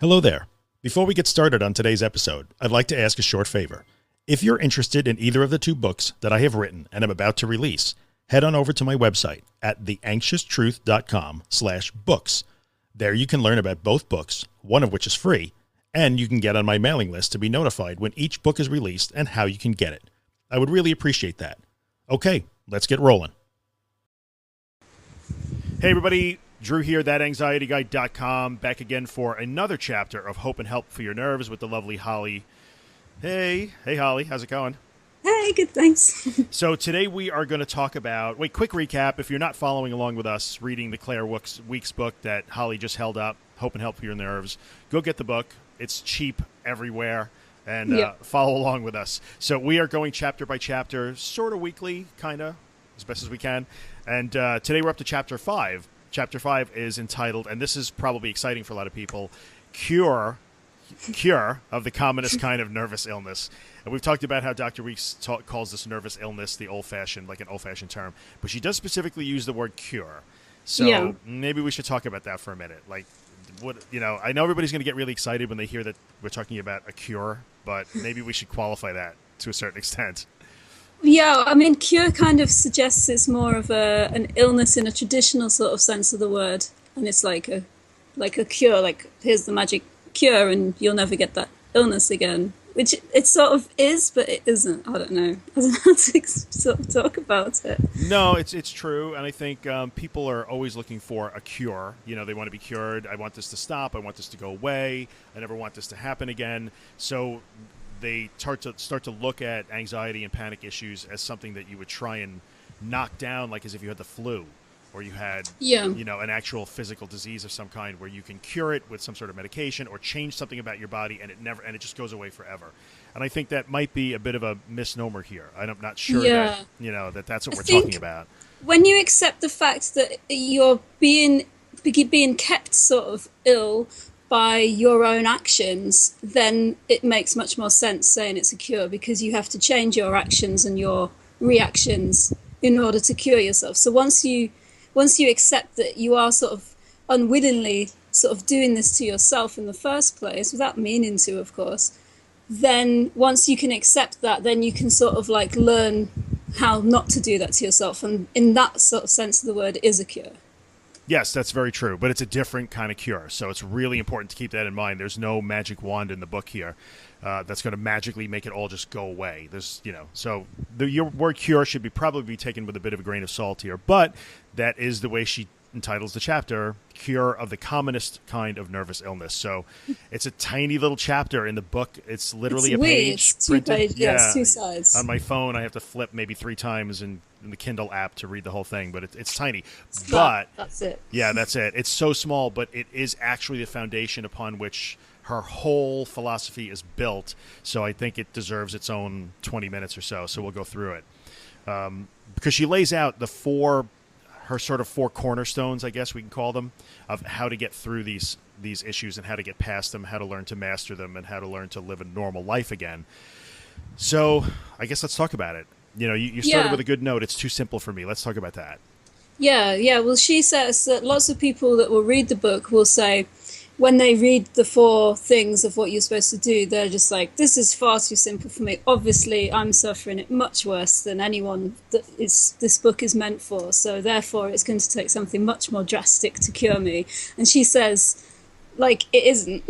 Hello there. Before we get started on today's episode, I'd like to ask a short favor. If you're interested in either of the two books that I have written and am about to release, head on over to my website at theanxioustruth.com/books. There you can learn about both books, one of which is free, and you can get on my mailing list to be notified when each book is released and how you can get it. I would really appreciate that. Okay, let's get rolling. Hey everybody, Drew here, thatanxietyguy.com, back again for another chapter of Hope and Help for Your Nerves with the lovely Holly. Hey Holly, how's it going? Hey, good, thanks. So today we are going to talk about, quick recap, if you're not following along with us, reading the Claire Weeks book that Holly just held up, Hope and Help for Your Nerves, go get the book. It's cheap everywhere, and follow along with us. So we are going chapter by chapter, sort of weekly, kind of, as best as we can. And today we're up to chapter 5. Chapter 5 is entitled, and this is probably exciting for a lot of people, Cure of the Commonest Kind of Nervous Illness. And we've talked about how Dr. Weeks calls this nervous illness the old-fashioned, like an old-fashioned term. But she does specifically use the word cure. So maybe we should talk about that for a minute. Like, what, I know everybody's going to get really excited when they hear that we're talking about a cure, but maybe we should qualify that to a certain extent. Yeah, I mean, cure kind of suggests it's more of an illness in a traditional sort of sense of the word, and it's like a cure, like here's the magic cure, and you'll never get that illness again. Which it sort of is, but it isn't. I don't know. I don't know how to sort of talk about it. No, it's true, and I think people are always looking for a cure. They want to be cured. I want this to stop. I want this to go away. I never want this to happen again. So they start to look at anxiety and panic issues as something that you would try and knock down, like as if you had the flu or you had an actual physical disease of some kind, where you can cure it with some sort of medication or change something about your body, and it just goes away forever. And I think that might be a bit of a misnomer here. I'm not sure that that's what we're talking about. When you accept the fact that you're being kept sort of ill by your own actions, then it makes much more sense saying it's a cure, because you have to change your actions and your reactions in order to cure yourself. So once you accept that you are sort of unwittingly sort of doing this to yourself in the first place, without meaning to, of course, then once you can accept that, then you can sort of like learn how not to do that to yourself. And in that sort of sense of the word, it is a cure. Yes, that's very true, but it's a different kind of cure, so it's really important to keep that in mind. There's no magic wand in the book here that's going to magically make it all just go away. So your word cure should probably be taken with a bit of a grain of salt here, but that is the way she entitles the chapter, Cure of the Commonest Kind of Nervous Illness. So it's a tiny little chapter in the book. It's literally a page. It's 2 pages, yes, 2 sides. On my phone, I have to flip maybe 3 times in the Kindle app to read the whole thing, but it's tiny. That's it. Yeah, that's it. It's so small, but it is actually the foundation upon which her whole philosophy is built. So I think it deserves its own 20 minutes or so. So we'll go through it. Because she lays out her sort of 4 cornerstones, I guess we can call them, of how to get through these issues and how to get past them, how to learn to master them, and how to learn to live a normal life again. So I guess let's talk about it. You started with a good note. It's too simple for me. Let's talk about that. Yeah. Well, she says that lots of people that will read the book will say, when they read the 4 things of what you're supposed to do, they're just like, this is far too simple for me. Obviously, I'm suffering it much worse than anyone that this book is meant for. So therefore, it's going to take something much more drastic to cure me. And she says, like, it isn't.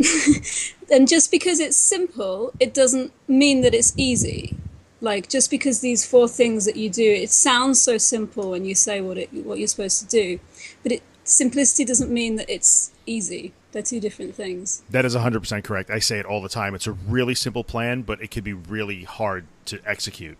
And just because it's simple, it doesn't mean that it's easy. Like, just because these 4 things that you do, it sounds so simple when you say what you're supposed to do. But simplicity doesn't mean that it's easy. They're 2 different things. That is 100% correct. I say it all the time. It's a really simple plan, but it can be really hard to execute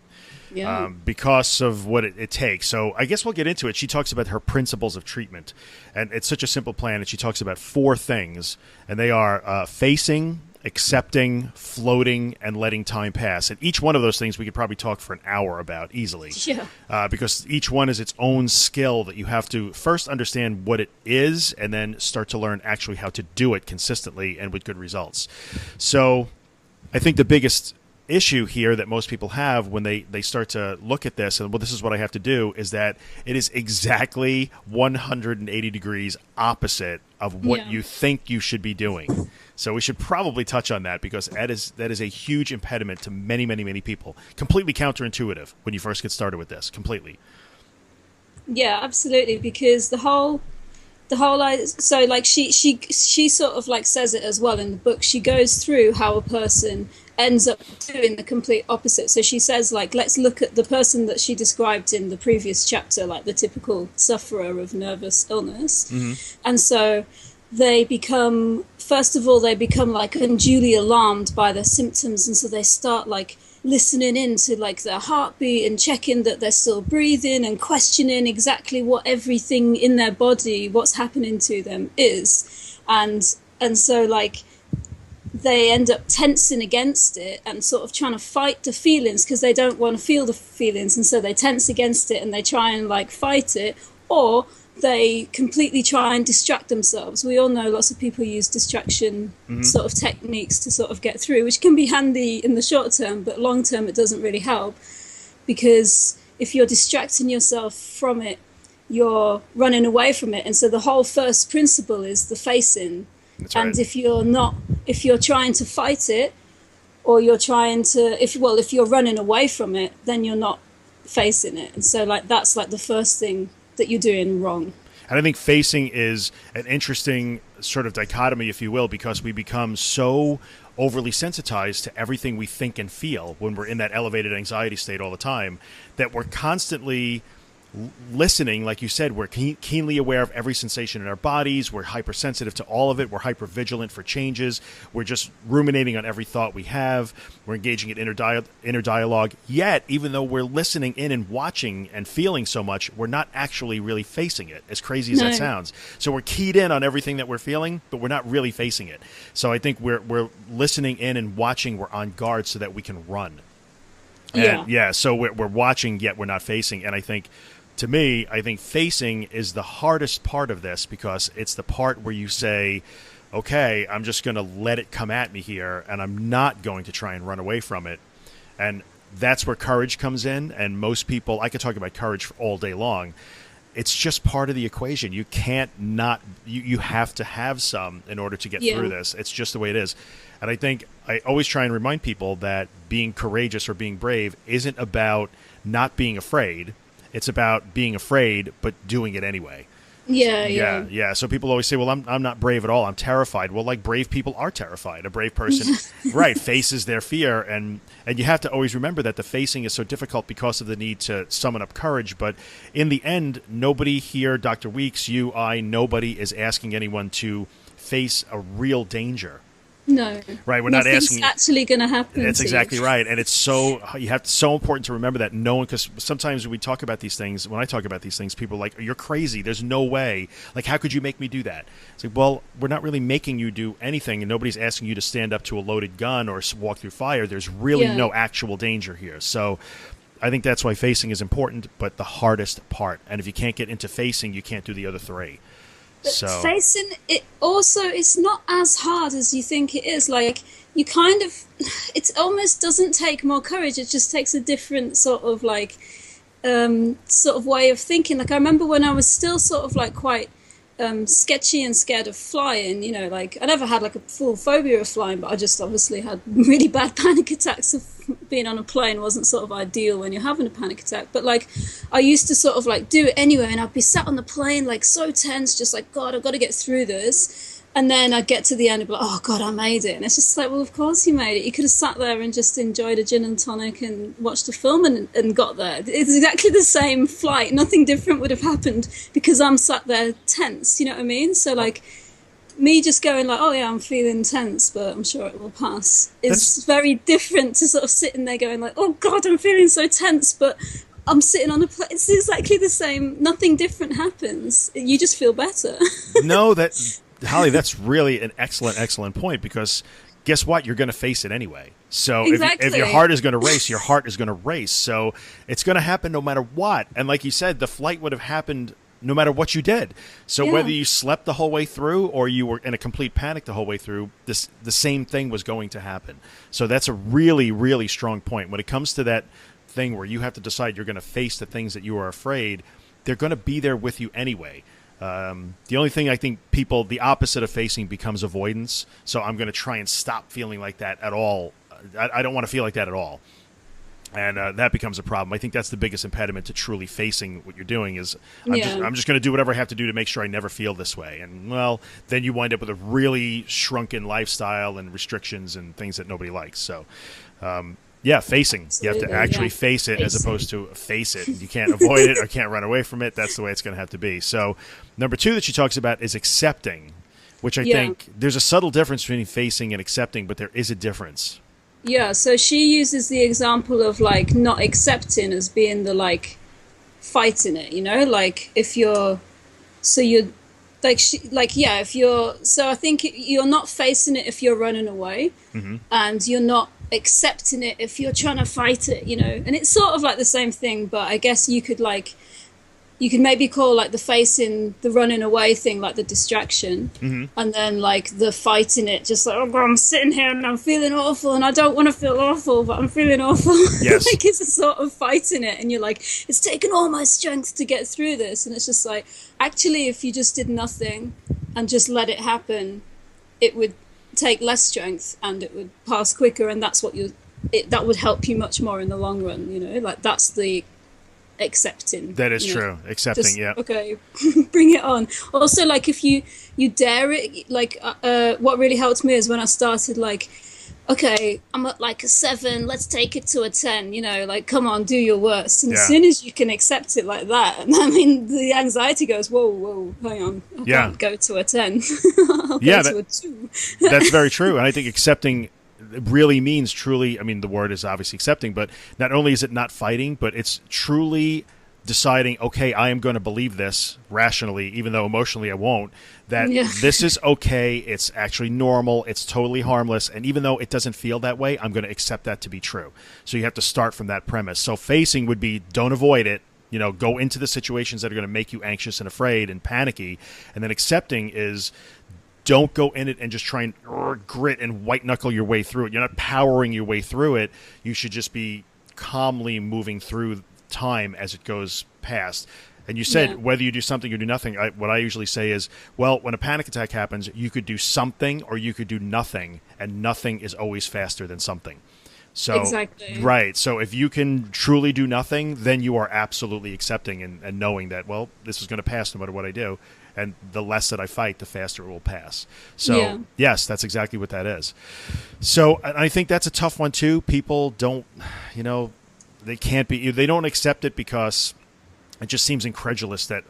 because of what it takes. So I guess we'll get into it. She talks about her principles of treatment, and it's such a simple plan, and she talks about 4 things, and they are facing, accepting, floating, and letting time pass. And each one of those things we could probably talk for an hour about easily. Yeah. Because each one is its own skill that you have to first understand what it is, and then start to learn actually how to do it consistently and with good results. So I think the biggest issue here that most people have when they start to look at this and, well, this is what I have to do, is that it is exactly 180 degrees opposite of what you think you should be doing. So we should probably touch on that, because that is a huge impediment to many, many, many people. Completely counterintuitive when you first get started with this. Completely. Yeah, absolutely. Because so like she sort of like says it as well in the book. She goes through how a person ends up doing the complete opposite. So she says, like, let's look at the person that she described in the previous chapter, like the typical sufferer of nervous illness. And so they become, first of all, they become like unduly alarmed by their symptoms, and so they start like listening into like their heartbeat and checking that they're still breathing and questioning exactly what everything in their body, what's happening to them is. And so like they end up tensing against it and sort of trying to fight the feelings, because they don't want to feel the feelings, and so they tense against it and they try and like fight it, or they completely try and distract themselves. We all know lots of people use distraction sort of techniques to sort of get through, which can be handy in the short term, but long term it doesn't really help, because if you're distracting yourself from it, you're running away from it. And so the whole first principle is the facing. That's right. And if you're trying to fight it, or you're trying to, if you're running away from it, then you're not facing it. And so like that's like the first thing that you're doing wrong. And I think facing is an interesting sort of dichotomy, if you will, because we become so overly sensitized to everything we think and feel when we're in that elevated anxiety state all the time, that we're constantly listening. Like you said, we're keenly aware of every sensation in our bodies. We're hypersensitive to all of it. We're hypervigilant for changes. We're just ruminating on every thought we have. We're engaging in inner dialogue. Yet, even though we're listening in and watching and feeling so much, we're not actually really facing it, as crazy as that sounds. So we're keyed in on everything that we're feeling, but we're not really facing it. So I think we're listening in and watching. We're on guard so that we can run. And so we're watching, yet we're not facing. And I think, to me, I think facing is the hardest part of this, because it's the part where you say, okay, I'm just going to let it come at me here, and I'm not going to try and run away from it. And that's where courage comes in. And most people, I could talk about courage all day long. It's just part of the equation. You can't not, you have to have some in order to get through this. It's just the way it is. And I think I always try and remind people that being courageous or being brave isn't about not being afraid. It's about being afraid, but doing it anyway. Yeah. So people always say, well, I'm not brave at all. I'm terrified. Well, like, brave people are terrified. A brave person, right, faces their fear. And you have to always remember that the facing is so difficult because of the need to summon up courage. But in the end, nobody here, Dr. Weeks, you, I, nobody is asking anyone to face a real danger. No. Right, we're not asking. Nothing's actually going to happen. That's exactly right. And it's so important to remember that no one, because sometimes when we talk about these things, when I talk about these things, people are like, you're crazy. There's no way. Like, how could you make me do that? It's like, well, we're not really making you do anything, and nobody's asking you to stand up to a loaded gun or walk through fire. There's really no actual danger here. So I think that's why facing is important, but the hardest part. And if you can't get into facing, you can't do the other three. But facing it also, it's not as hard as you think it is. Like, you kind of, it almost doesn't take more courage. It just takes a different sort of like, sort of way of thinking. Like, I remember when I was still sort of like quite sketchy and scared of flying, you know, like I never had like a full phobia of flying, but I just obviously had really bad panic attacks of being on a plane wasn't sort of ideal when you're having a panic attack. But like I used to sort of like do it anyway, and I'd be sat on the plane like so tense, just like, God, I've got to get through this. And then I'd get to the end and be like, oh, God, I made it. And it's just like, well, of course you made it. You could have sat there and just enjoyed a gin and tonic and watched a film and got there. It's exactly the same flight. Nothing different would have happened because I'm sat there tense, you know what I mean? So, like, me just going like, oh, yeah, I'm feeling tense, but I'm sure it will pass, is very different to sort of sitting there going like, oh, God, I'm feeling so tense, but I'm sitting on a plane. It's exactly the same. Nothing different happens. You just feel better. No, Holly, that's really an excellent point, because guess what? You're going to face it anyway. So if your heart is going to race, your heart is going to race. So it's going to happen no matter what. And like you said, the flight would have happened no matter what you did. So Yeah. whether you slept the whole way through or you were in a complete panic the whole way through, the same thing was going to happen. So that's a really, really strong point. When it comes to that thing where you have to decide you're going to face the things that you are afraid, they're going to be there with you anyway. The only thing I think the opposite of facing becomes avoidance. So I'm going to try and stop feeling like that at all. I don't want to feel like that at all. And that becomes a problem. I think that's the biggest impediment to truly facing what you're doing is I'm just going to do whatever I have to do to make sure I never feel this way. And, well, then you wind up with a really shrunken lifestyle and restrictions and things that nobody likes. So, yeah, facing. Absolutely, you have to actually face it as opposed to face it. You can't avoid it or can't run away from it. That's the way it's going to have to be. So number 2 that she talks about is accepting, which I think there's a subtle difference between facing and accepting, but there is a difference. Yeah, so she uses the example of like not accepting as being the like fighting it, you know, like if you're if you're so I think you're not facing it if you're running away, and you're not accepting it if you're trying to fight it, you know. And it's sort of like the same thing, but I guess you could maybe call like the facing, the running away thing, like the distraction, and then like the fighting it, just like, oh, I'm sitting here and I'm feeling awful and I don't want to feel awful, but I'm feeling awful. Yes. Like it's a sort of fighting it, and you're like, it's taken all my strength to get through this, and it's just like, actually, if you just did nothing and just let it happen, it would take less strength and it would pass quicker, and that's what that would help you much more in the long run, you know. Like that's the accepting. That is true. Accepting. Just, yeah. Okay, bring it on. Also, like if you dare it, like what really helped me is when I started like, okay, I'm at like a 7, let's take it to a 10, you know, like come on, do your worst. And as soon as you can accept it like that, and I mean the anxiety goes, whoa, hang on, I can't go to a 10. I'll go to a 2. That's very true. And I think accepting really means truly, I mean, the word is obviously accepting, but not only is it not fighting, but it's truly deciding, okay, I am going to believe this rationally, even though emotionally I won't, that this is okay, it's actually normal, it's totally harmless, and even though it doesn't feel that way, I'm going to accept that to be true. So you have to start from that premise. So facing would be, don't avoid it, you know, go into the situations that are going to make you anxious and afraid and panicky, and then accepting is, don't go in it and just try and grit and white knuckle your way through it. You're not powering your way through it. You should just be calmly moving through time as it goes past. And you said whether you do something or do nothing, what I usually say is, well, when a panic attack happens, you could do something or you could do nothing, and nothing is always faster than something. So, exactly. Right. So if you can truly do nothing, then you are absolutely accepting and knowing that, well, this is going to pass no matter what I do. And the less that I fight, the faster it will pass. So, yes, that's exactly what that is. So I think that's a tough one, too. People don't, you know, they don't accept it because it just seems incredulous that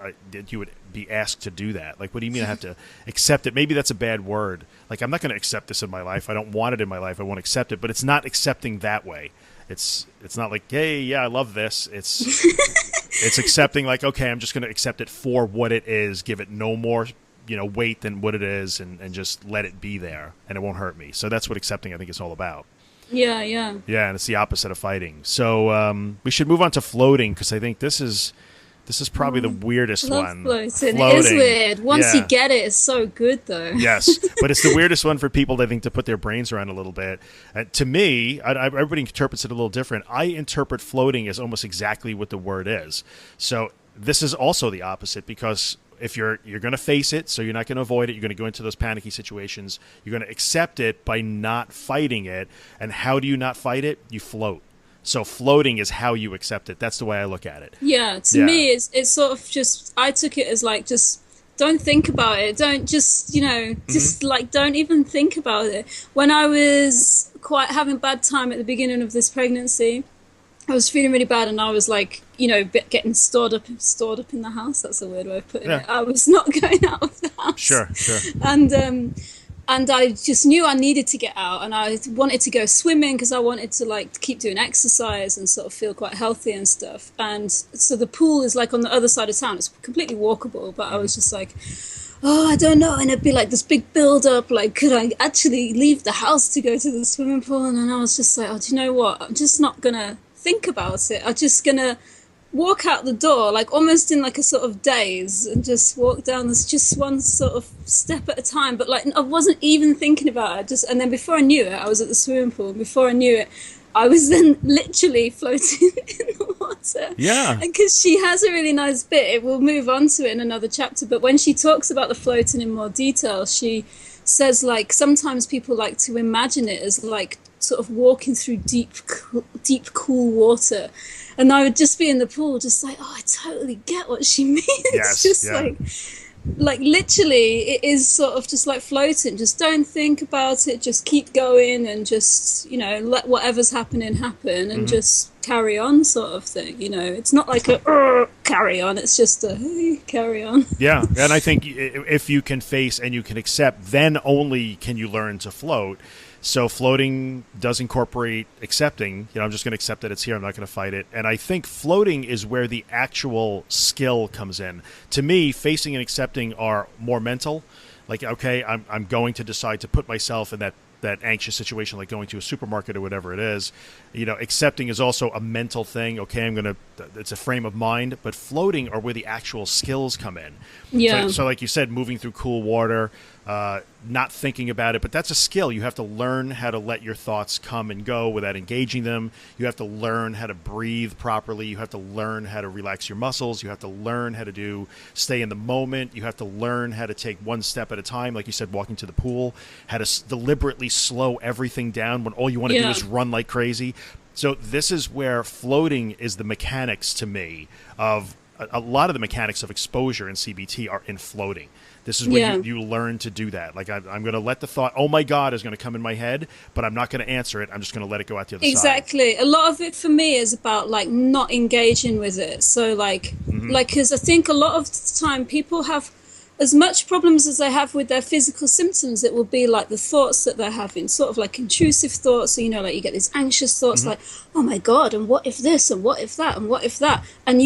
you would be asked to do that. Like, what do you mean I have to accept it? Maybe that's a bad word. Like, I'm not going to accept this in my life. I don't want it in my life. I won't accept it. But it's not accepting that way. It's not like, hey, yeah, I love this. It's accepting like, okay, I'm just going to accept it for what it is, give it no more, you know, weight than what it is, and just let it be there, and it won't hurt me. So that's what accepting, I think, is all about. Yeah. Yeah, and it's the opposite of fighting. So we should move on to floating, because I think this is probably the weirdest one. Floating. It is weird. Once you get it, it's so good, though. Yes, but it's the weirdest one for people, I think, to put their brains around a little bit. To me, everybody interprets it a little different. I interpret floating as almost exactly what the word is. So this is also the opposite, because if you're going to face it, so you're not going to avoid it, you're going to go into those panicky situations, you're going to accept it by not fighting it. And how do you not fight it? You float. So floating is how you accept it. That's the way I look at it. Yeah, to me, it's sort of just, I took it as like, just don't think about it. Don't just, you know, just like, don't even think about it. When I was quite having a bad time at the beginning of this pregnancy, I was feeling really bad, and I was like, you know, getting stored up in the house. That's a weird way of putting it. I was not going out of the house. Sure. And I just knew I needed to get out, and I wanted to go swimming because I wanted to like keep doing exercise and sort of feel quite healthy and stuff. And so the pool is like on the other side of town. It's completely walkable, but I was just like, oh, I don't know. And it'd be like this big build up, like, could I actually leave the house to go to the swimming pool? And I was just like, oh, do you know what? I'm just not going to think about it. I'm just going to walk out the door, like almost in like a sort of daze, and just walk down this just one sort of step at a time. But like I wasn't even thinking about it. Just and then before I knew it, I was at the swimming pool. And before I knew it, I was then literally floating in the water. Yeah. Because she has a really nice bit. We'll move on to it in another chapter. But when she talks about the floating in more detail, she says like sometimes people like to imagine it as like sort of walking through deep, cool water. And I would just be in the pool, just like, oh, I totally get what she means. Yes, just yeah. like literally, it is sort of just like floating. Just don't think about it. Just keep going and just, you know, let whatever's happening happen and just carry on, sort of thing. You know, it's not like a carry on. It's just a hey, carry on. Yeah, and I think if you can face and you can accept, then only can you learn to float. So floating does incorporate accepting. You know, I'm just going to accept that it's here. I'm not going to fight it. And I think floating is where the actual skill comes in. To me, facing and accepting are more mental. Like, okay, I'm going to decide to put myself in that anxious situation, like going to a supermarket or whatever it is. You know, accepting is also a mental thing. Okay, it's a frame of mind. But floating are where the actual skills come in. Yeah. So like you said, moving through cool water, not thinking about it, but that's a skill. You have to learn how to let your thoughts come and go without engaging them. You have to learn how to breathe properly. You have to learn how to relax your muscles. You have to learn how to stay in the moment. You have to learn how to take one step at a time. Like you said, walking to the pool, how to deliberately slow everything down when all you want to do is run like crazy. So this is where floating is the mechanics to me of a lot of the mechanics of exposure in CBT are in floating. This is where you learn to do that. Like I'm going to let the thought, oh my God, is going to come in my head, but I'm not going to answer it. I'm just going to let it go out the other side. Exactly. A lot of it for me is about like not engaging with it. So like, because I think a lot of the time people have as much problems as they have with their physical symptoms. It will be like the thoughts that they're having, sort of like intrusive thoughts. So, you know, like you get these anxious thoughts like, oh my God, and what if this, and what if that, and what if that? And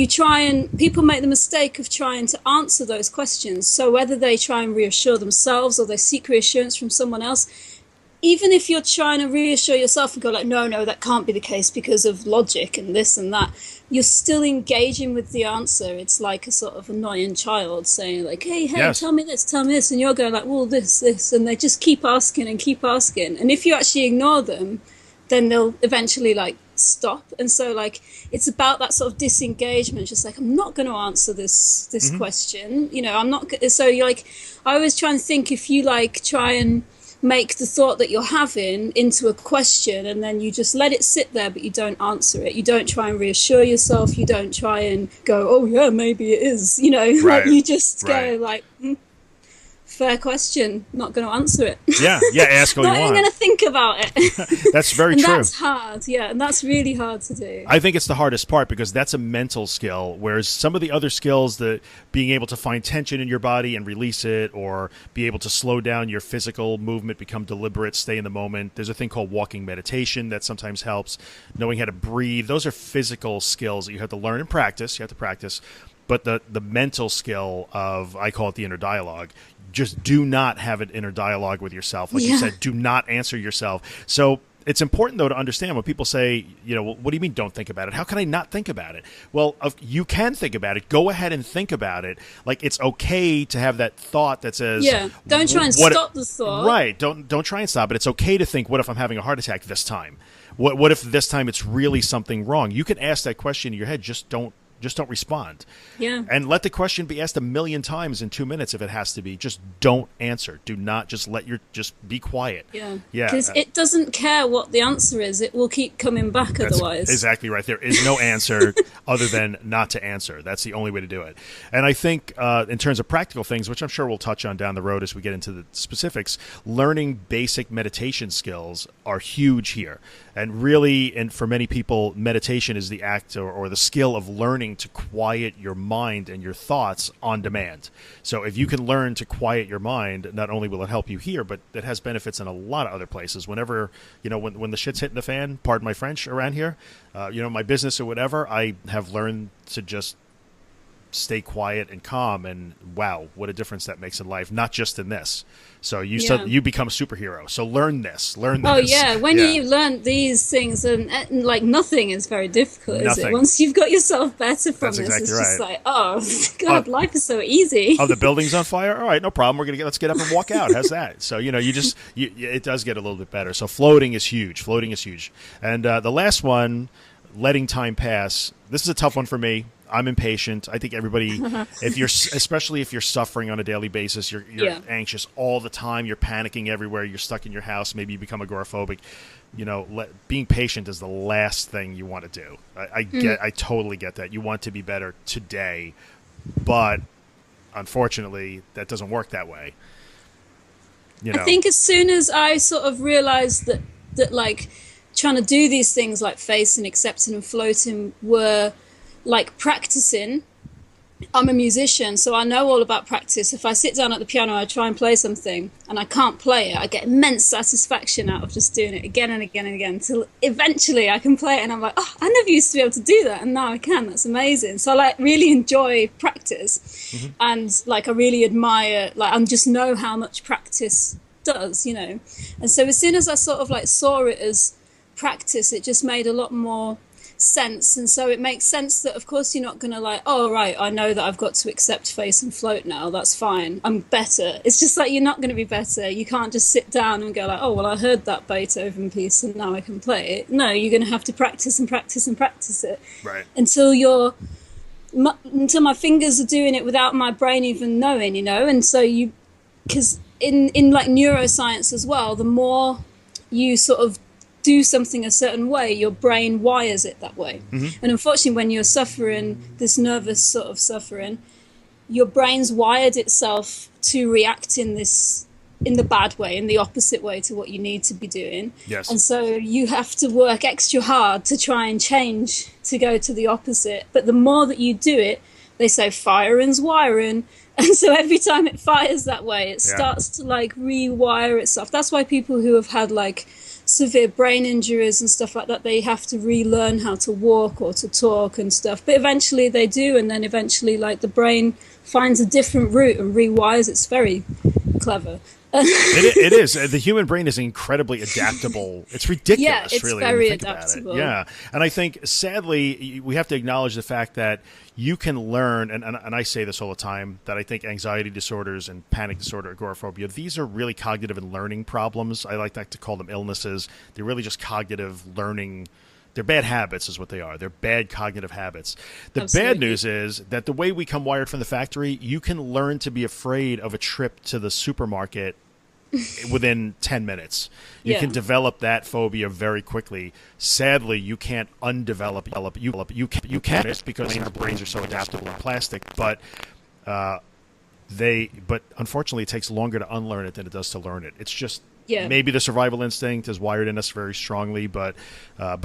people make the mistake of trying to answer those questions. So whether they try and reassure themselves or they seek reassurance from someone else, even if you're trying to reassure yourself and go like, no, that can't be the case because of logic and this and that, you're still engaging with the answer. It's like a sort of annoying child saying like, hey, tell me this. And you're going like, well, this. And they just keep asking and keep asking. And if you actually ignore them, then they'll eventually like stop. And so like, it's about that sort of disengagement. Just like, I'm not going to answer this question. You know, I'm not. So you're like, I always try and think if you like try and make the thought that you're having into a question and then you just let it sit there but you don't answer it. You don't try and reassure yourself. You don't try and go, oh yeah, maybe it is, you know. Like you just go like, fair question, not going to answer it. Yeah, ask all you want. Not even going to think about it. That's very and true. That's hard, and that's really hard to do. I think it's the hardest part because that's a mental skill, whereas some of the other skills, that being able to find tension in your body and release it, or be able to slow down your physical movement, become deliberate, stay in the moment. There's a thing called walking meditation that sometimes helps. Knowing how to breathe. Those are physical skills that you have to learn and practice. You have to practice. But the mental skill of, I call it the inner dialogue, just do not have an inner dialogue with yourself. Like you said, do not answer yourself. So it's important, though, to understand when people say, you know, well, what do you mean don't think about it? How can I not think about it? Well, you can think about it. Go ahead and think about it. Like, it's okay to have that thought that says... don't try and stop the thought. Right. Don't try and stop it. It's okay to think, what if I'm having a heart attack this time? What if this time it's really something wrong? You can ask that question in your head. Just don't respond. Yeah. And let the question be asked 1,000,000 times in 2 minutes if it has to be. Just don't answer. Do not just be quiet. Yeah. Because it doesn't care what the answer is. It will keep coming back otherwise. Exactly right. There is no answer other than not to answer. That's the only way to do it. And I think in terms of practical things, which I'm sure we'll touch on down the road as we get into the specifics, learning basic meditation skills are huge here. And really, and for many people, meditation is the act or the skill of learning to quiet your mind and your thoughts on demand. So if you can learn to quiet your mind, not only will it help you here, but it has benefits in a lot of other places. Whenever, you know, when the shit's hitting the fan, pardon my French, around here, you know, my business or whatever, I have learned to just stay quiet and calm, and wow, what a difference that makes in life, not just in this. So you become a superhero. So learn this. Oh yeah, when you learn these things, and like nothing is very difficult, is it? Once you've got yourself better from this, exactly it's just like, oh God, life is so easy. Oh, the building's on fire. All right, no problem. Let's get up and walk out. How's that? So it does get a little bit better. So floating is huge. And the last one, letting time pass. This is a tough one for me. I'm impatient. I think everybody, especially if you're suffering on a daily basis, you're anxious all the time. You're panicking everywhere. You're stuck in your house. Maybe you become agoraphobic. Being patient is the last thing you want to do. I totally get that. You want to be better today, but unfortunately, that doesn't work that way. I think as soon as I sort of realized that like trying to do these things like facing, accepting, and floating were like practicing. I'm a musician, so I know all about practice. If I sit down at the piano, I try and play something and I can't play it, I get immense satisfaction out of just doing it again and again and again until eventually I can play it and I'm like, oh, I never used to be able to do that and now I can. That's amazing. So I like really enjoy practice and like I really admire, like I just know how much practice does, And so as soon as I sort of like saw it as practice, it just made a lot more sense. And so it makes sense that of course you're not going to like, oh right, I know that I've got to accept, face and float now, that's fine, I'm better. It's just like you're not going to be better. You can't just sit down and go like, oh well, I heard that Beethoven piece and now I can play it. No, you're going to have to practice and practice and practice it until my fingers are doing it without my brain even knowing, And so because in like neuroscience as well, the more you sort of do something a certain way, your brain wires it that way. And unfortunately, when you're suffering this nervous sort of suffering, your brain's wired itself to react in the bad way, in the opposite way to what you need to be doing. Yes. And so you have to work extra hard to try and change to go to the opposite. But the more that you do it, they say firing's wiring. And so every time it fires that way, it starts to like rewire itself. That's why people who have had like severe brain injuries and stuff like that, they have to relearn how to walk or to talk and stuff. But eventually they do, and then eventually like the brain finds a different route and rewires. It's very clever. It is. The human brain is incredibly adaptable. It's ridiculous, yeah, it's really, very when you think adaptable. About it. Yeah, and I think sadly we have to acknowledge the fact that you can learn, and I say this all the time, that I think anxiety disorders and panic disorder, agoraphobia, these are really cognitive and learning problems. I like to call them illnesses. They're really just cognitive learning. They're bad habits is what they are. They're bad cognitive habits. The Absolutely. bad news is that the way we come wired from the factory, you can learn to be afraid of a trip to the supermarket within 10 minutes. You can develop that phobia very quickly. Sadly, you can't undevelop. You can because our brains are so adaptable and plastic, but unfortunately it takes longer to unlearn it than it does to learn it. It's just maybe the survival instinct is wired in us very strongly, but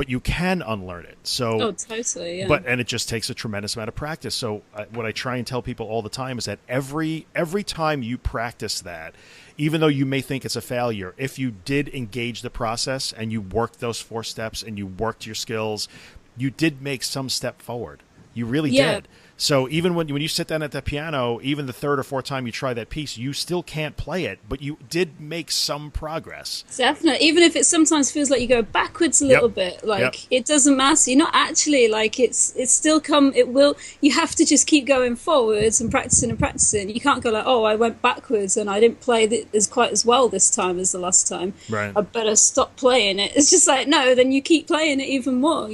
you can unlearn it. So totally, and it just takes a tremendous amount of practice. So what I try and tell people all the time is that every time you practice that, even though you may think it's a failure, if you did engage the process and you worked those 4 steps and you worked your skills, you did make some step forward. You really did. So even when you sit down at the piano, even the 3rd or 4th time you try that piece, you still can't play it, but you did make some progress. Definitely. Even if it sometimes feels like you go backwards a little bit, like it doesn't matter. You're not actually like it's still you have to just keep going forwards and practicing and practicing. You can't go like, oh, I went backwards and I didn't play it quite as well this time as the last time. Right. I better stop playing it. It's just like, no, then you keep playing it even more,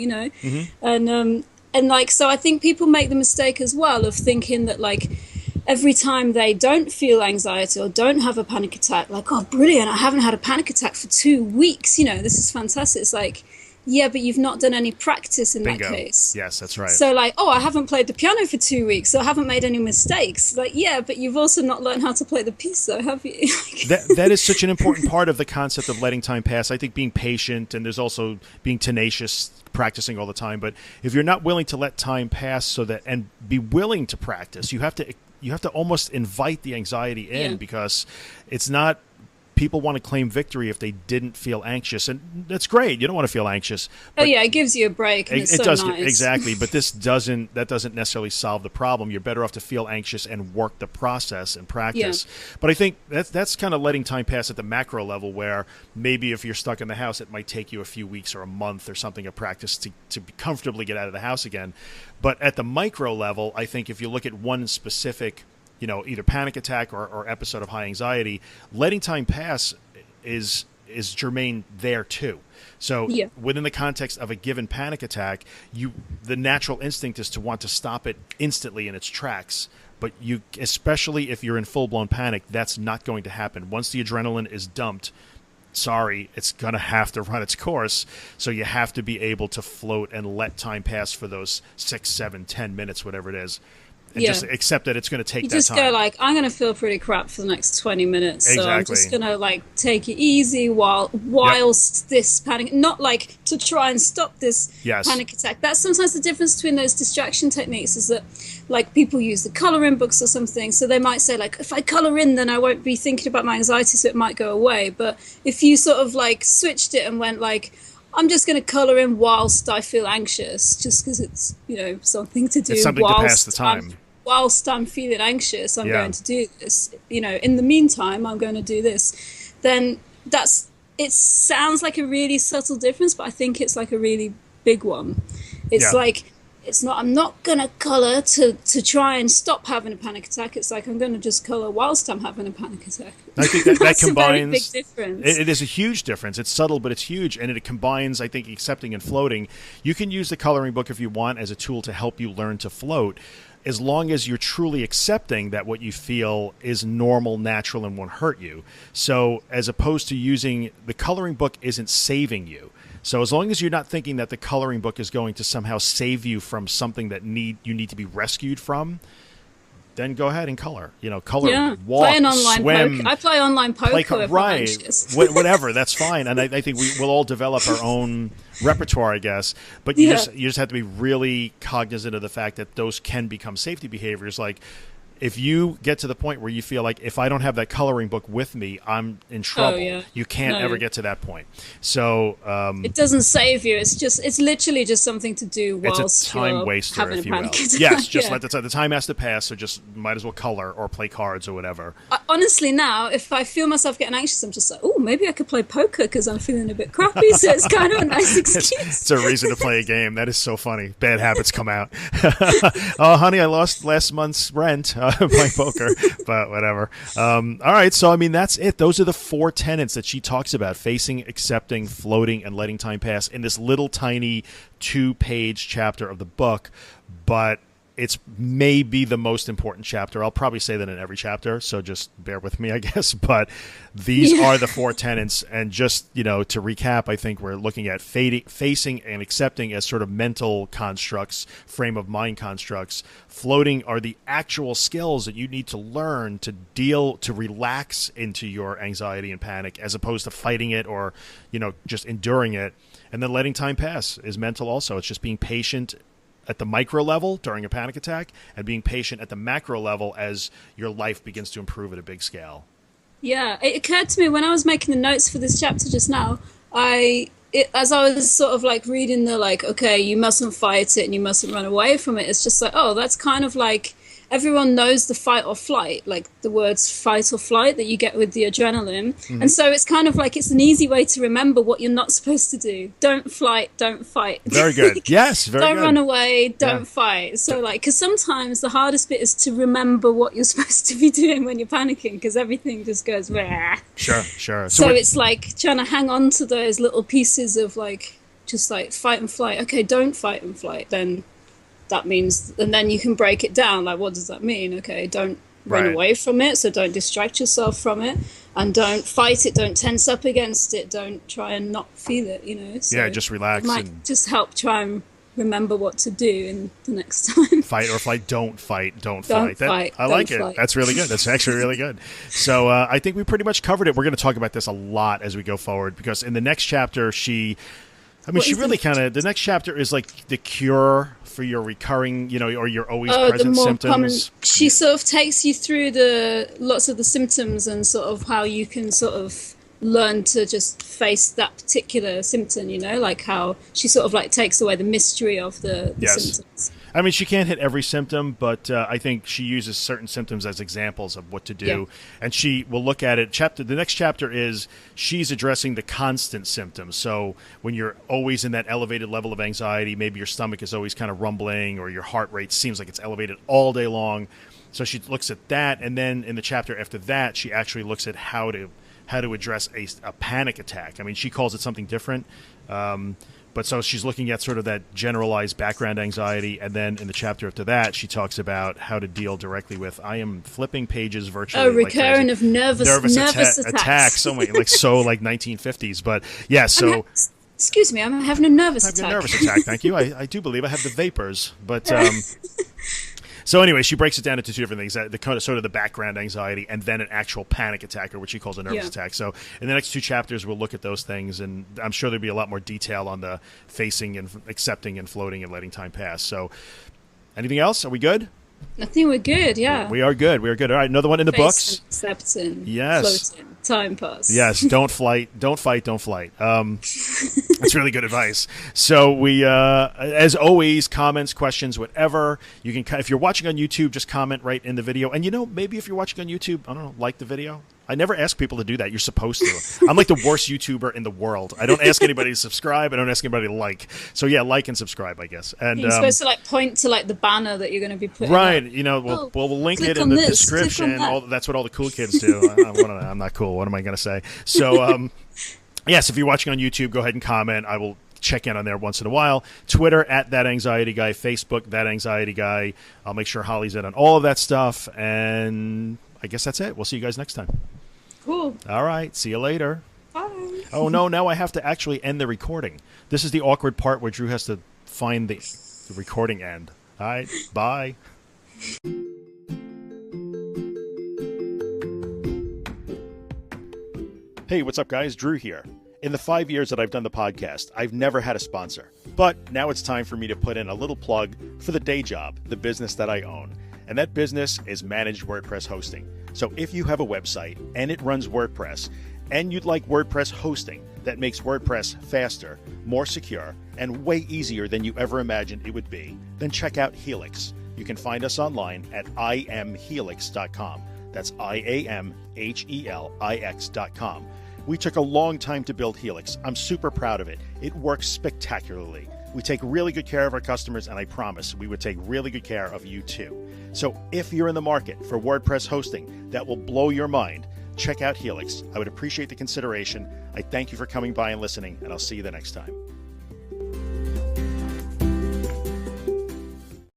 And like, so I think people make the mistake as well of thinking that like every time they don't feel anxiety or don't have a panic attack, like, oh, brilliant, I haven't had a panic attack for 2 weeks, this is fantastic. It's like, yeah, but you've not done any practice in Bingo. that case. Yes, that's right. So like, oh, I haven't played the piano for 2 weeks, so I haven't made any mistakes. Like, yeah, but you've also not learned how to play the piece though, have you? that is such an important part of the concept of letting time pass. I think being patient, and there's also being tenacious, practicing all the time. But if you're not willing to let time pass and be willing to practice, you have to almost invite the anxiety in because it's not people want to claim victory if they didn't feel anxious, and that's great. You don't want to feel anxious. Oh yeah, it gives you a break. And it's so does nice. Exactly, but that doesn't necessarily solve the problem. You're better off to feel anxious and work the process and practice. Yeah. But I think that's kind of letting time pass at the macro level, where maybe if you're stuck in the house, it might take you a few weeks or a month or something of practice to comfortably get out of the house again. But at the micro level, I think if you look at one specific, either panic attack or episode of high anxiety, letting time pass is germane there too. So within the context of a given panic attack, the natural instinct is to want to stop it instantly in its tracks. But especially if you're in full-blown panic, that's not going to happen. Once the adrenaline is dumped, sorry, it's going to have to run its course. So you have to be able to float and let time pass for those 6, 7, 10 minutes, whatever it is. And just accept that it's going to take that time. You just go like, I'm going to feel pretty crap for the next 20 minutes. So I'm just going to like take it easy whilst this panic, not like to try and stop this panic attack. That's sometimes the difference between those distraction techniques, is that like people use the coloring books or something. So they might say like, if I color in, then I won't be thinking about my anxiety, so it might go away. But if you sort of like switched it and went like, I'm just going to color in whilst I feel anxious, just because it's, something to do. It's something to pass the time. Whilst I'm feeling anxious, I'm going to do this. In the meantime, I'm going to do this. Then it sounds like a really subtle difference, but I think it's like a really big one. It's like, I'm not going to color to try and stop having a panic attack. It's like, I'm going to just color whilst I'm having a panic attack. I think that combines. A very big difference. It is a huge difference. It's subtle, but it's huge. And it combines, I think, accepting and floating. You can use the coloring book if you want as a tool to help you learn to float, as long as you're truly accepting that what you feel is normal, natural, and won't hurt you. So as opposed to using the coloring book isn't saving you. So as long as you're not thinking that the coloring book is going to somehow save you from something that you need to be rescued from, then go ahead and color. Color, walk, play an online swim. Poker. I play online poker if I'm anxious. Whatever, that's fine. And I think we'll all develop our own repertoire, I guess. But you just have to be really cognizant of the fact that those can become safety behaviors. Like, if you get to the point where you feel like, if I don't have that coloring book with me, I'm in trouble. You can't ever get to that point. So it doesn't save you. It's literally just something to do whilst it's a time waster, having if a you will. panic attack. Yes, just let the time has to pass. So just might as well color or play cards or whatever. Honestly, now if I feel myself getting anxious, I'm just like, oh, maybe I could play poker because I'm feeling a bit crappy. So it's kind of a nice excuse. It's a reason to play a game. That is so funny. Bad habits come out. Oh, honey, I lost last month's rent. Playing poker, but whatever. All right, so I mean, that's it. Those are the 4 tenets that she talks about: facing, accepting, floating, and letting time pass in this little tiny 2-page chapter of the book. But it's maybe the most important chapter. I'll probably say that in every chapter, so just bear with me, I guess. But these are the 4 tenets. And just, to recap, I think we're looking at facing and accepting as sort of mental constructs, frame of mind constructs. Floating are the actual skills that you need to learn to relax into your anxiety and panic, as opposed to fighting it or, just enduring it. And then letting time pass is mental also. It's just being patient at the micro level during a panic attack, and being patient at the macro level as your life begins to improve at a big scale. Yeah, it occurred to me when I was making the notes for this chapter just now, as I was sort of like reading the like, okay, you mustn't fight it and you mustn't run away from it, it's just like, oh, that's kind of like, everyone knows the fight or flight, like the words fight or flight that you get with the adrenaline. Mm-hmm. And so it's kind of like, it's an easy way to remember what you're not supposed to do. Don't flight, don't fight. Very good. Yes, very good. Don't run away, don't fight. So like, because sometimes the hardest bit is to remember what you're supposed to be doing when you're panicking, because everything just goes, Wah. Sure. So it's like trying to hang on to those little pieces of like, just like fight and flight. Okay, don't fight and flight, then that means, and then you can break it down. Like, what does that mean? Okay, don't run away from it, so don't distract yourself from it, and don't fight it, don't tense up against it, don't try and not feel it, So just relax. It might just help try and remember what to do in the next time. Fight or flight, don't fight. I like it. That's really good. That's actually really good. So I think we pretty much covered it. We're going to talk about this a lot as we go forward, because in the next chapter, the next chapter is like the cure for your recurring, or your always the present more symptoms. common. She sort of takes you through the lots of the symptoms and sort of how you can sort of learn to just face that particular symptom, like how she sort of like takes away the mystery of the symptoms. I mean, she can't hit every symptom, but I think she uses certain symptoms as examples of what to do. Yeah. And she will look at it. The next chapter is she's addressing the constant symptoms. So when you're always in that elevated level of anxiety, maybe your stomach is always kind of rumbling or your heart rate seems like it's elevated all day long. So she looks at that. And then in the chapter after that, she actually looks at how to address a panic attack. I mean, she calls it something different. But so she's looking at sort of that generalized background anxiety. And then in the chapter after that, she talks about how to deal directly with, I am flipping pages virtually. Oh, recurrent of nervous attacks. So many, like 1950s. But yeah, so... Excuse me, I'm having a nervous attack. I'm having a nervous attack, thank you. I do believe I have the vapors. But... So anyway, she breaks it down into two different things: the kind of sort of the background anxiety, and then an actual panic attack, or what she calls a nervous attack. So in the next two chapters, we'll look at those things, and I'm sure there'll be a lot more detail on the facing and accepting and floating and letting time pass. So, anything else? Are we good? I think we're good. Yeah, we are good. We are good. All right, another one in the books. Accepting. Yes. Floating. Time pass. Yes. Don't fight. Don't flight. That's really good advice. So we, as always, comments, questions, whatever. You can, if you're watching on YouTube, just comment right in the video. And maybe if you're watching on YouTube, I don't know, like the video. I never ask people to do that. You're supposed to. I'm like the worst YouTuber in the world. I don't ask anybody to subscribe. I don't ask anybody to like. So yeah, like and subscribe, I guess. And you're supposed to point to the banner that you're going to be putting. Right. Up. We'll link it in the description. That's what all the cool kids do. I'm not cool. What am I going to say? So yes, if you're watching on YouTube, go ahead and comment. I will check in on there once in a while. Twitter @ThatAnxietyGuy, Facebook ThatAnxietyGuy. I'll make sure Holly's in on all of that stuff, and I guess that's it. We'll see you guys next time. Cool. All right. See you later. Bye. Oh, no. Now I have to actually end the recording. This is the awkward part where Drew has to find the recording end. All right. Bye. Hey, what's up, guys? Drew here. In the 5 years that I've done the podcast, I've never had a sponsor. But now it's time for me to put in a little plug for the day job, the business that I own. And that business is managed WordPress hosting. So if you have a website and it runs WordPress, and you'd like WordPress hosting that makes WordPress faster, more secure, and way easier than you ever imagined it would be, then check out Helix. You can find us online at imhelix.com. That's IAMHELIX.com. We took a long time to build Helix. I'm super proud of it. It works spectacularly. We take really good care of our customers, and I promise we would take really good care of you too. So if you're in the market for WordPress hosting that will blow your mind, check out Helix. I would appreciate the consideration. I thank you for coming by and listening, and I'll see you the next time.